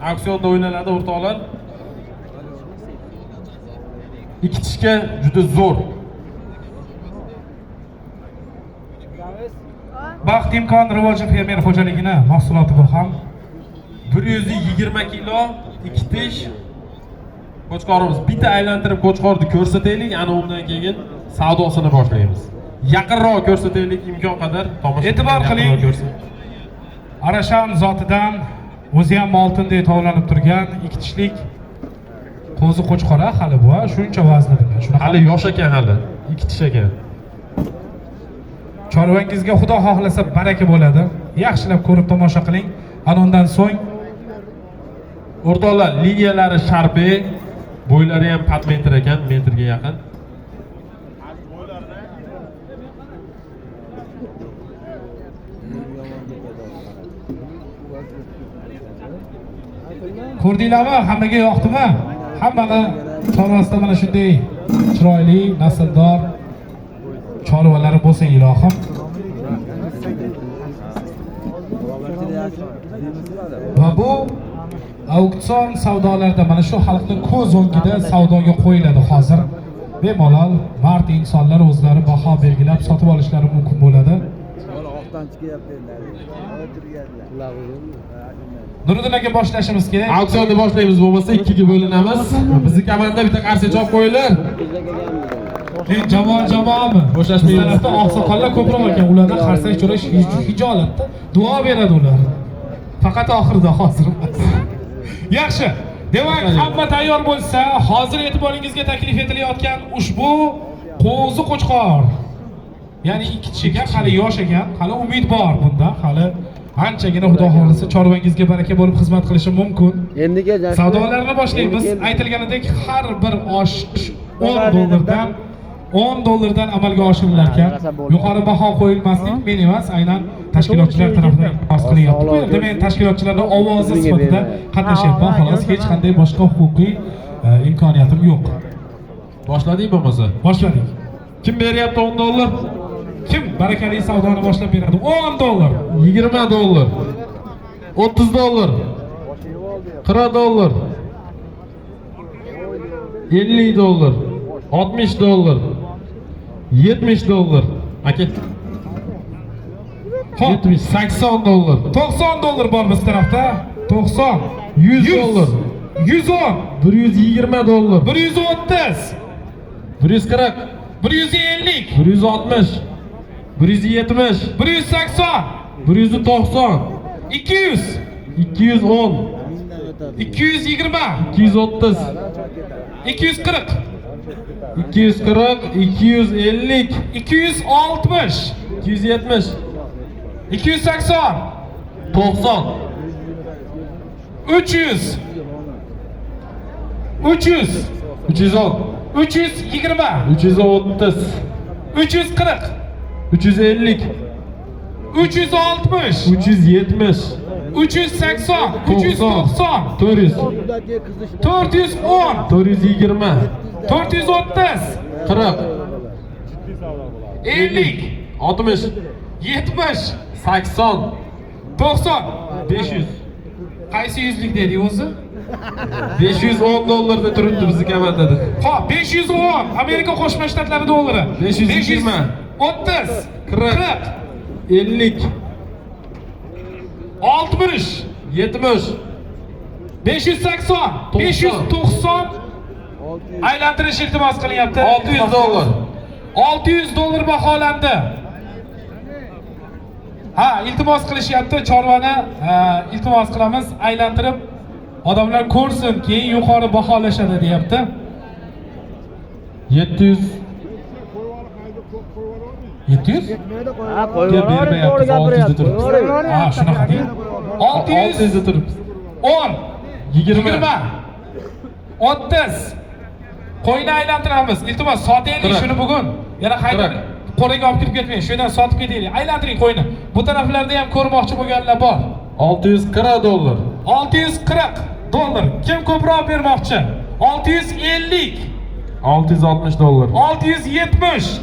Auksionda o'ynaladi o'rtoqlar. Ikkitishga juda zo'r. Baxt imkon rivoji fermer xo'jaligini mahsuloti bu ham 120 kilo ikkitish qo'chqorimiz. Bitta aylantirib qo'chqorni ko'rsataylik, ana undan keyin savdosini boshlaymiz. Yaqinroq ko'rsataylik imkon qadar. E'tibor qiling. Arashan zotidan o'zi ham oltindek tovlanib turgan ikkitishlik qo'zi qo'chqora hali bu, shuncha vazni bilan. Shuni Hali yosh ekan hali. Ikkitish ekan. Chorvangizga Xudo xohlasa baraka bo'ladi. Yaxshilab ko'rib tomosha qiling. Ana undan so'ng O'rtoqlar, liniyalari sharpe, bo'ylari ham patmetr ekan, metrga yaqin. ko'rdinglarmi? Hammaga yoqdimi? Hammani chorvasida mana shunday chiroyli, nasldor chorvalari bo'lsin ilohim. Va bu auksion savdolarda mana shu xalqning ko'z o'ngida savdoga qo'yiladi hozir. Bemalol mard insonlar o'zlari baho belgilab sotib olishlari mumkin bo'ladi. Nuriddin aka boshlashimiz kerak. Auksionni boshlaymiz, bo'lmasa ikkiga bo'linamiz. Bizni komanda bitta qarshi chop qo'yinglar. Jamoami? Boshlashmaymiz. Tarafda oqsoqollar ko'proq ekan, ulardan qarsak so'rash hijolatda duo beradi ular. Faqat oxirida hozir. Yaxshi. Demak, hamma tayyor bo'lsa, hozir e'tiboringizga taklif etilayotgan ushbu qo'zi qo'chqor. Ya'ni ikki kishiga hali yosh ekan, hali umid bor bunda, hali anchagina Xudo xolisa chorvangizga baraka bo'lib xizmat qilishi mumkin. Endiga savdolarni boshlaymiz. Aytilganidek har bir osh 10 dollardan amalga oshirilar ekan. Yuqori baho qo'yilmaslik men emas, aynan tashkilotchilar tomonidan arz qilyapti. Bu yerda men tashkilotchilarning ovozi sifatida qatnashyapman, xolos hech qanday boshqa huquqiy imkoniyatim yo'q. Boshladik bo'lmasa? Boshladik. Kim beryapti 10 dollar? Kim barakali savdoni boshlab beradi? 10 dollar, 20 dollar, 30 dollar, 40 dollar, 50 dollar, 60 dollar, 70 dollar. Aka. 70, 80 dollar. 90 dollar bor biz tarafda. 90, 100 dollar, 110, 120 dollar, 130, 140, 150, 160, 170, 180, 190, 200, 210, 220, 230, 240, 240, 250, 260, 270, 280, 90, 300, 300, 310, 320, 330, 340, 350, 360, 370, 380, 90, 390, 400, 410, 420, 430, 40, 50, 60, 70, 80, 90. 500. Qaysi yüzlük dedi o'zi? 510 dollarda turibdi bizni komandada. Ha, 510 Amerika Qo'shma Shtatlari dollari. 520, 30, 40, 50, 60, 70, 580, 590 aylantirish iltimos qilyapti. 600 dollar. 600 dollar baholandi. Ha, iltimos qilishyapti, chorvani iltimos qilamiz, aylantirib odamlar ko'rsin, keyin yuqori baholashadi deyapti. 700. 700? Ha, qo'yib 600 da turibmiz. Ha, shunaqa deng. 600 da turibmiz. 10, 20, 30. Qo'yni aylantiramiz. Iltimos, sotaylik shuni bugun. Yana qayta qo'liga olib kirib ketmang. Shundan sotib ketaylik. Aylantiring qo'yni. Bu taraflarda ham ko'rmoqchi bo'lganlar bor. 640 dollar. 640 dollar. Kim ko'proq bermoqchi? 650, 660 dollar. 670.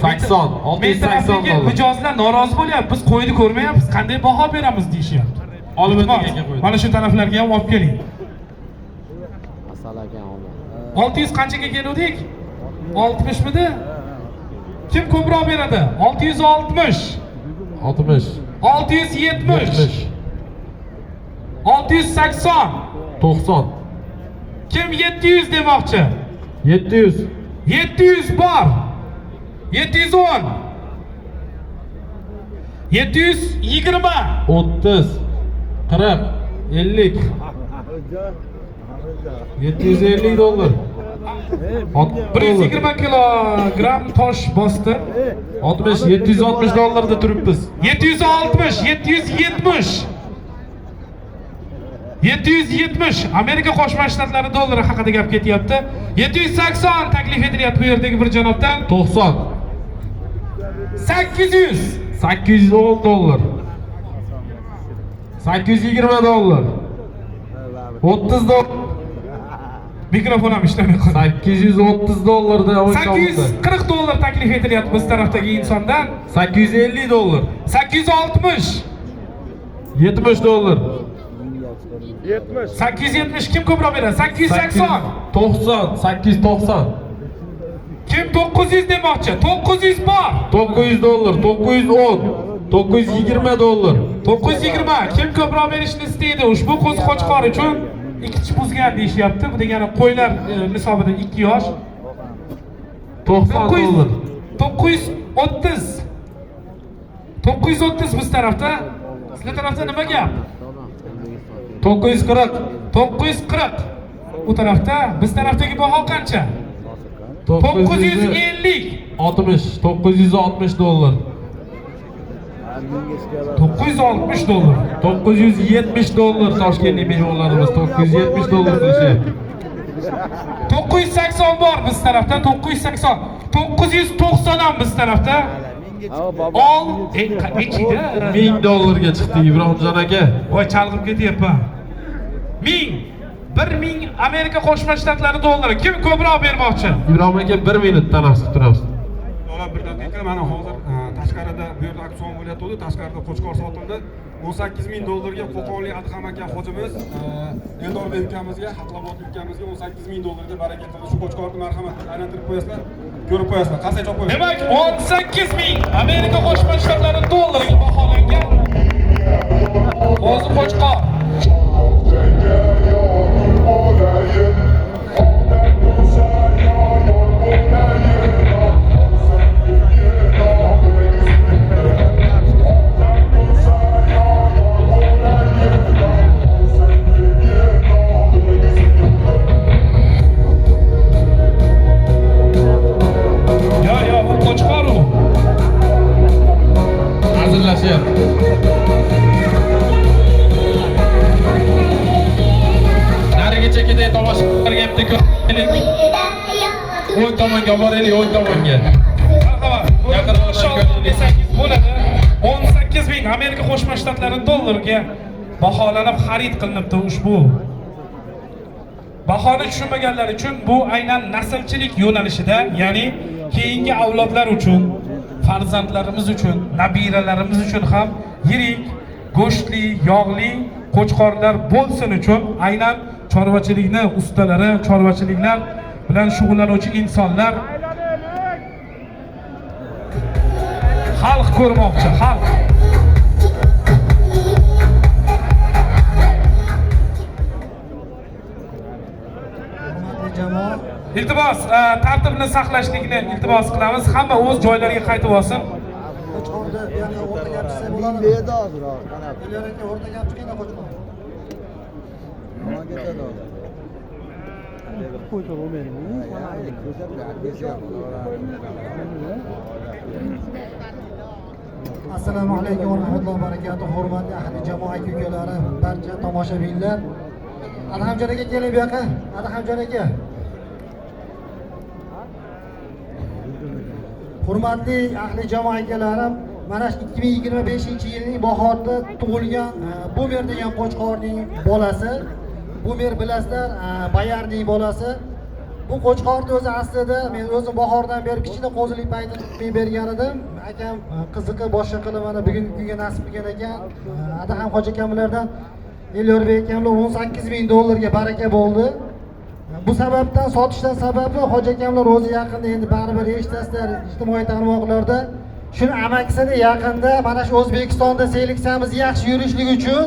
80, Men 680 tarafdagi dollar. mijozlar norozi bo'lyapti. Biz qo'yni ko'rmayapmiz. Qanday baho beramiz deyishyapti. Olib Iltimos, o'tgan qo'ydi. mana shu taraflarga ham olib keling. Asalakan olma. 600 qanchaga keluvdik? 60 midi? Kim ko'proq beradi? 660, 60, 670, 680. 90, Kim 700 demoqchi? 700, 700 bor. 710. 720. 30, 40, 50, 750 dollar. 120 kilogram tosh bosdi. 60, 760 dollarda turibmiz. 760, 770. 770 Amerika Qo'shma Shtatlari dollari haqida gap ketyapti. 780 taklif etilyapti bu yerdagi bir janobdan. 90, 800. 810 dollar. 820 dollar. 30 dollar. Mikrofon ham ishlamay qoldi. 830 dollarda 840 dollar taklif etilyapti biz tarafdagi insondan. 850 dollar. 860. 70 dollar. 870 kim ko'proq beradi? 880. 90, 890. Kim 900 demoqchi? 900 bor. 900 dollar, 910, 920 dollar. 920 kim ko'proq berishni istaydi? Ushbu qo'zi qo'chqor uchun ikki buzgan deyishyapti. Bu degani qo'ylar nisobida 2 yosh. 90 dollar. 930. 930 biz tarafda. Sizlar tarafda nima gap? 940, 940. Bu tarafda, biz tarafdagi baho qancha? 950. 60, 960 dollar. 960 dollar. 970 dollar Toshkentlik mehmonlarimiz 970 dollar qilishyapti. 980 bor biz tarafda, 980. 990 ham biz tarafda. Ol, nechida? 1000 dollarga chiqdi Ibrohimjon aka. Voy chalg'ib ketyapman. 1000, 1000 Amerika Qo'shma Shtatlari dollari. Kim ko'proq bermoqchi? Ibrohim aka 1 minut tanaffus turamiz. Dolar 1 daqiqa. Mana hozir tashqarida bu yerda auksion bo'layotdi. Tashqarida qo'chqor sotildi. 18000 dollarga Qo'qonlik Adham aka hojimiz Eldorbek ukamizga, Haqlobod ukamizga 18000 dollarga baraka qildi. Shu qo'chqorni marhamat qilib aylantirib qo'yasizlar. Ko'rib qo'yasizlar. Qancha chop qo'yasiz? Demak, 18000 Amerika Qo'shma Shtatlari dollariga baholangan qo'zi qo'chqor. Yo, bu qo'chqor u. Hazırlashyapti. Nariga chekida tomoshabinlarga ham ko'raylik. O'ng tomonga boraylik, o'ng tomonga. Marhamat. Yaqinlashib desangiz bo'ladi. 18000 Amerika Qo'shma Shtatlari dollariga baholanib xarid qilinibdi ushbu. Bahoni tushunmaganlar uchun bu aynan naslchilik yo'nalishida, ya'ni keyingi avlodlar uchun, farzandlarimiz uchun, nabiralarimiz uchun ham yirik, go'shtli, yog'li qo'chqorlar bo'lsin uchun aynan chorvachilikni ustalari, chorvachiliklar bilan shug'ullanuvchi insonlar xalq ko'rmoqchi, xalq. Iltimos, tartibni saqlashlikni iltimos qilamiz. Hamma o'z joylariga qaytib olsin. Qo'chqorda ya'ni o'rta gap desa bo'ladi. Berdi hozir, qanaqa? Ularga o'rta gap chiqadi qo'chqor. Nima ketadi hozir? Qo'chqor o'mermi? Assalomu alaykum va rahmatullohi va barakatuh. Hurmatli ahli jamoa ukalari, barcha tomoshabinlar. Adhamjon aka keling bu yoqqa. Adhamjon aka. Hurmatli ahli jamoa akalarim, mana 2025-yilning bahorida tug'ilgan Bumer degan qo'chqorning bolasi. Bumer bilasizlar, Bayarning bolasi. Bu qo'chqorni o'zi aslida men o'zim bahordan beri kichkina qo'zilik payti tutib bergan edim. Akam qiziqib boshqa qilib mana bugungi kunga nasib qilgan ekan. Adaham hoji akamlardan Elyorbek akamlar 18.000 dollarga baraka bo'ldi. Bu sababdan sotishdan sababi hoji akamlar o'zi yaqinda endi baribir eshitasizlar ijtimoiy tarmoqlarda shuni amakisida yaqinda mana shu O'zbekistonda seleksiyamiz yaxshi yurishligi uchun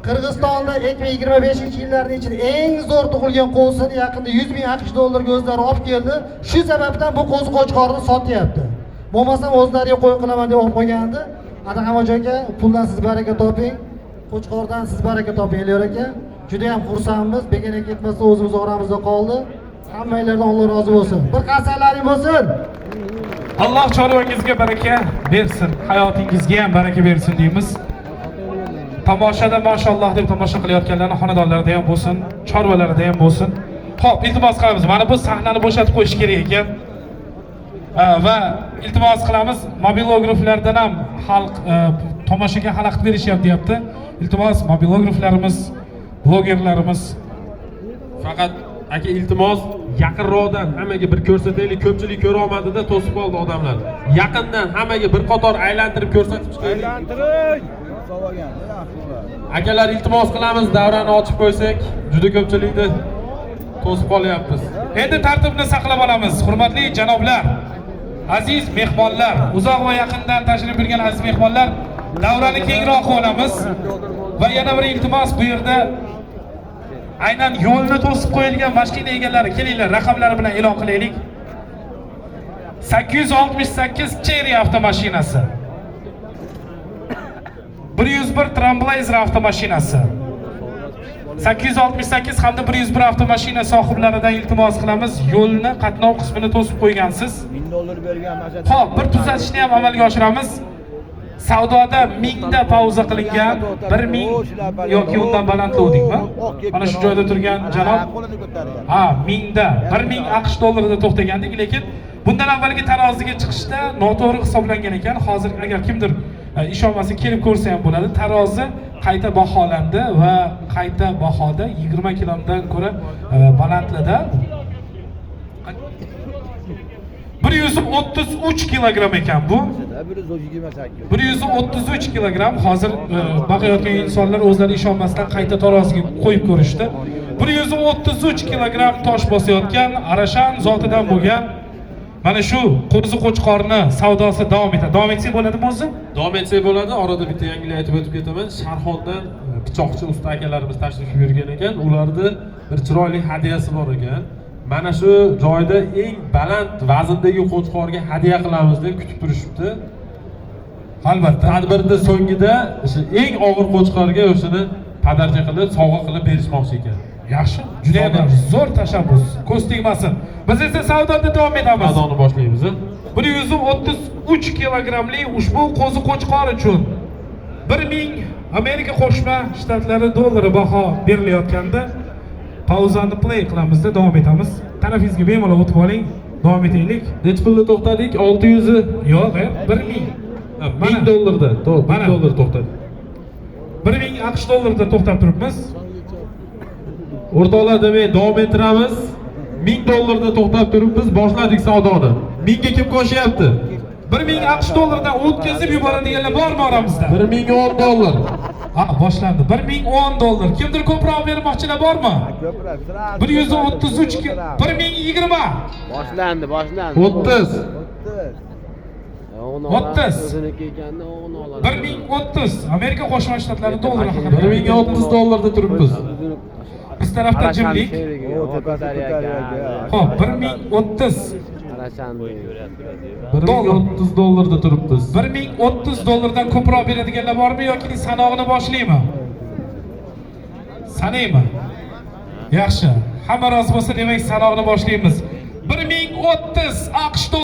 Qirg'izistonda 2025-yillarning ichida eng zo'r tug'ilgan qo'zini yaqinda 100.000 AQSh dollarga o'zlari olib keldi. Shu sababdan bu qo'zi qo'chqorni sotyapti. Bo'lmasam o'zlariga qo'y qilaman deb olib qo'ygandi. Adaham hoji aka, puldan siz baraka toping. Qo'chqordan siz baraka toping Elyor aka. Juda ham xursandmiz. Begona ketmasa o'zimiz oramizda qoldi. Hammanglardan Alloh rozi bo'lsin. Bir qarsalaring bo'lsin. Alloh chorvangizga baraka bersin, hayotingizga ham baraka bersin deymiz. Tomoshada mashalloh deb tomosha qilayotganlarning xonadonlarida ham bo'lsin, chorvalarida ham bo'lsin. Xo'p, iltimos qilamiz. Mana bu sahnani bo'shatib qo'yish kerak ekan. Va iltimos qilamiz, mobilograflardan ham xalq tomoshaga xalaqit berishyapti deyapti. Iltimos, mobilograflarimiz, blogerlarimiz Faqat aka iltimos yaqinroqdan hammaga bir ko'rsataylik. Ko'pchilik ko'ra olmadida to'sib qoldi odamlar. Yaqindan hammaga bir qator aylantirib ko'rsatib chiqaylik. Aylantiring. Akalar iltimos qilamiz, davrani ochib qo'ysak, juda ko'pchilikni to'sib qolyapmiz. Endi tartibni saqlab olamiz. Hurmatli janoblar, aziz mehmonlar, uzoq va yaqindan tashrif buyurgan aziz mehmonlar, davrani kengroq qilamiz. Va yana bir iltimos, bu yerda aynan yo'lni to'sib qo'yilgan mashina egalari kelinglar, raqamlari bilan e'lon qilaylik. 868 Cherry avtomashinasi. 101 Trailblazer avtomashinasi. 868 hamda 101 avtomashina sohiblaridan iltimos qilamiz, yo'lni qatnov qismini to'sib qo'ygansiz. $1000 bergan mashina. Xo'p, bir tuzatishni ham amalga oshiramiz. Savdoda 1000 da pauza qilingan, 1000 yoki undan balandlovdikmi? Mana shu joyda turgan janob. Ha, 1000 da 1000 AQSh dollarida to'xtagandik, lekin bundan avvalgi taroziga chiqishda noto'g'ri hisoblangan ekan. Hozir agar kimdir ishonmasa kelib ko'rsa ham bo'ladi. Tarozi qayta baholandi va qayta bahoda 20 kilomdan ko'ra balandlida 133 kilogramm ekan bu. 133 kilogramm. Hozir boqayotgan insonlar o'zlari ishonmasdan qayta taroziga qo'yib ko'rishdi. 133 kilogramm tosh bosayotgan Arashan zotidan bo'lgan mana shu qo'zi qo'chqorni savdosi davom etadi. Davom etsa bo'ladimi o'zi? Davom etsak bo'ladi. Orada bitta yangilik aytib o'tib ketaman. Sharxondan pichoqchi usta akalarimiz tashrif buyurgan ekan. Ularda bir chiroyli hadyasi bor ekan. Mana shu joyda eng baland vazndagi qo'chqorga hadya qilamiz deb kutib turishibdi. Albatta. Tadbirda so'ngida o'sha eng og'ir qo'chqorga o'shini padarcha qilib, sovg'a qilib berishmoqchi ekan. Yaxshi, juda ham zo'r tashabbus. Ko'z tegmasin. Biz esa savdoda davom etamiz. Savdoni boshlaymiz. 133 kilogrammli ushbu qo'zi qo'chqor uchun 1000 Amerika Qo'shma Shtatlari dollari baho berilayotganda pauzani play qilamizda davom etamiz. Tarafingizga bemalol o'tib oling. Davom etaylik. Necha pulda to'xtadik? 600. Yo'q, 1000. $1000 dollarda. $1000 to'xtadik. 1000 AQSh dollarida to'xtab turibmiz. O'rtoqlar, demak davom ettiramiz. $1000 to'xtab turibmiz, boshladik savdoni. 1000 ga kim qo'shyapti? 1000 AQSh dollardan o'tkazib yuboradiganlar bormi oramizda? $1010. Ha, boshlandi. $1010. Kimdir ko'proq bermoqchilar bormi? 133 1020. Boshlandi. 30. 30. 1030. Amerika Qo'shma Shtatlari dollari haqida. $1030 turibmiz. Biz tarafdan jimlik. Xo'p, 1030. $1030 turibmiz. 1030 dollardan ko'proq beradiganlar bormi yoki sanog'ini boshlaymi? Sanaymi? Yaxshi. Hamma rozi bo'lsa, demak sanog'ini boshlaymiz. 1030 AQSh